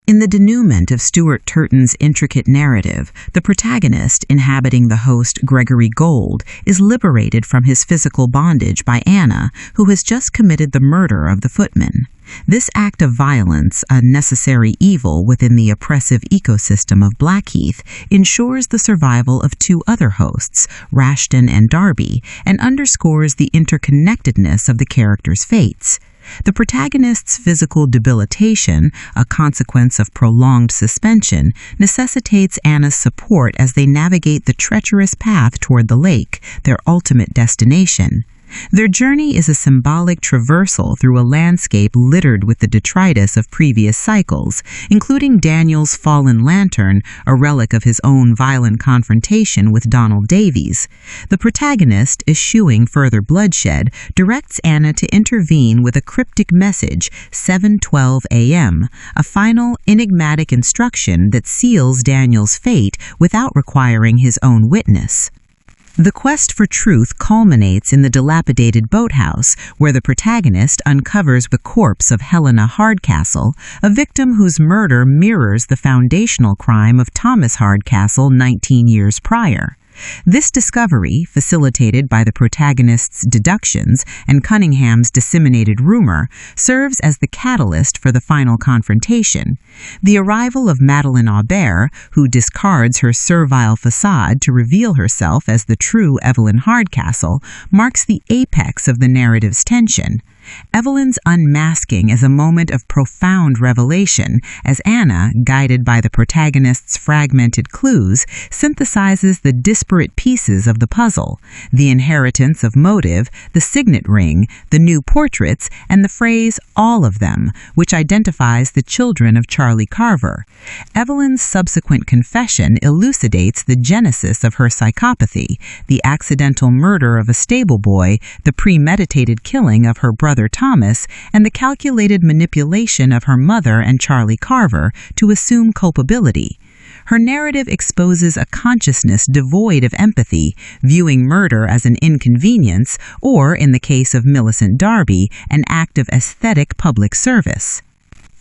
In the denouement of Stuart Turton's intricate narrative, the protagonist, inhabiting the host Gregory Gold, is liberated from his physical bondage by Anna, who has just committed the murder of the footman. This act of violence, a necessary evil within the oppressive ecosystem of Blackheath, ensures the survival of two other hosts, Rashton and Darby, and underscores the interconnectedness of the characters' fates. The protagonist's physical debilitation, a consequence of prolonged suspension, necessitates Anna's support as they navigate the treacherous path toward the lake, their ultimate destination. Their journey is a symbolic traversal through a landscape littered with the detritus of previous cycles, including Daniel's fallen lantern, a relic of his own violent confrontation with Donald Davies. The protagonist, eschewing further bloodshed, directs Anna to intervene with a cryptic message, 7:12 a.m., a final, enigmatic instruction that seals Daniel's fate without requiring his own witness. The quest for truth culminates in the dilapidated boathouse, where the protagonist uncovers the corpse of Helena Hardcastle, a victim whose murder mirrors the foundational crime of Thomas Hardcastle 19 years prior. This discovery, facilitated by the protagonist's deductions and Cunningham's disseminated rumor, serves as the catalyst for the final confrontation. The arrival of Madeleine Aubert, who discards her servile facade to reveal herself as the true Evelyn Hardcastle, marks the apex of the narrative's tension. Evelyn's unmasking is a moment of profound revelation as Anna, guided by the protagonist's fragmented clues, synthesizes the disparate pieces of the puzzle: the inheritance of motive, the signet ring, the new portraits, and the phrase "all of them," which identifies the children of Charlie Carver. Evelyn's subsequent confession elucidates the genesis of her psychopathy: the accidental murder of a stable boy, the premeditated killing of her brother Thomas, and the calculated manipulation of her mother and Charlie Carver to assume culpability. Her narrative exposes a consciousness devoid of empathy, viewing murder as an inconvenience or, in the case of Millicent Darby, an act of aesthetic public service.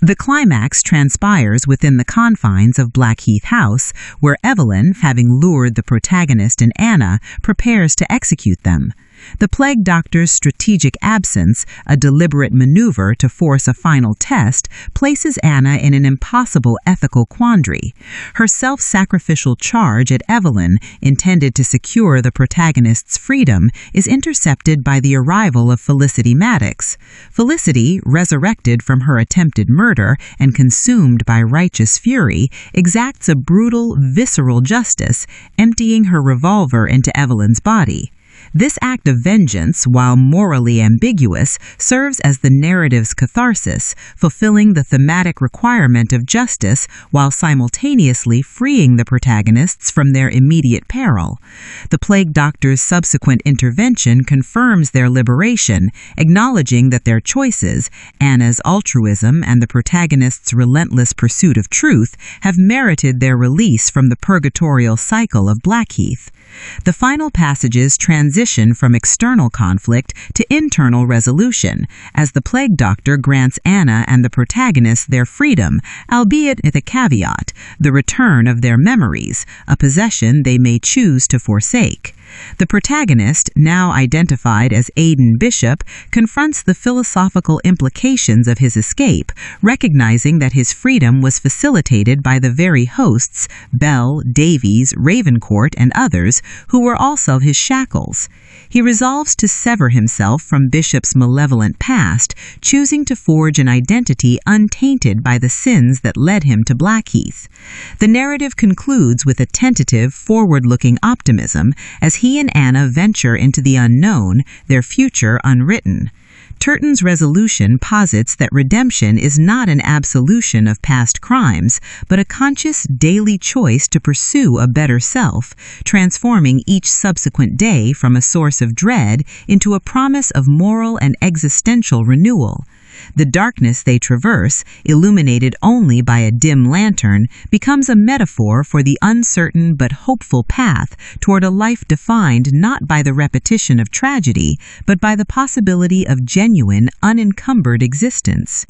The climax transpires within the confines of Blackheath House, where Evelyn, having lured the protagonist and Anna, prepares to execute them. The plague doctor's strategic absence, a deliberate maneuver to force a final test, places Anna in an impossible ethical quandary. Her self-sacrificial charge at Evelyn, intended to secure the protagonist's freedom, is intercepted by the arrival of Felicity Maddox. Felicity, resurrected from her attempted murder and consumed by righteous fury, exacts a brutal, visceral justice, emptying her revolver into Evelyn's body. This act of vengeance, while morally ambiguous, serves as the narrative's catharsis, fulfilling the thematic requirement of justice while simultaneously freeing the protagonists from their immediate peril. The plague doctor's subsequent intervention confirms their liberation, acknowledging that their choices, Anna's altruism and the protagonist's relentless pursuit of truth, have merited their release from the purgatorial cycle of Blackheath. The final passages transition from external conflict to internal resolution, as the plague doctor grants Anna and the protagonist their freedom, albeit with a caveat: the return of their memories, a possession they may choose to forsake. The protagonist, now identified as Aidan Bishop, confronts the philosophical implications of his escape, recognizing that his freedom was facilitated by the very hosts, Bell, Davies, Ravencourt, and others, who were also his shackles. He resolves to sever himself from Bishop's malevolent past, choosing to forge an identity untainted by the sins that led him to Blackheath. The narrative concludes with a tentative, forward-looking optimism as he and Anna venture into the unknown, their future unwritten. Turton's resolution posits that redemption is not an absolution of past crimes, but a conscious daily choice to pursue a better self, transforming each subsequent day from a source of dread into a promise of moral and existential renewal. The darkness they traverse, illuminated only by a dim lantern, becomes a metaphor for the uncertain but hopeful path toward a life defined not by the repetition of tragedy, but by the possibility of genuine, unencumbered existence.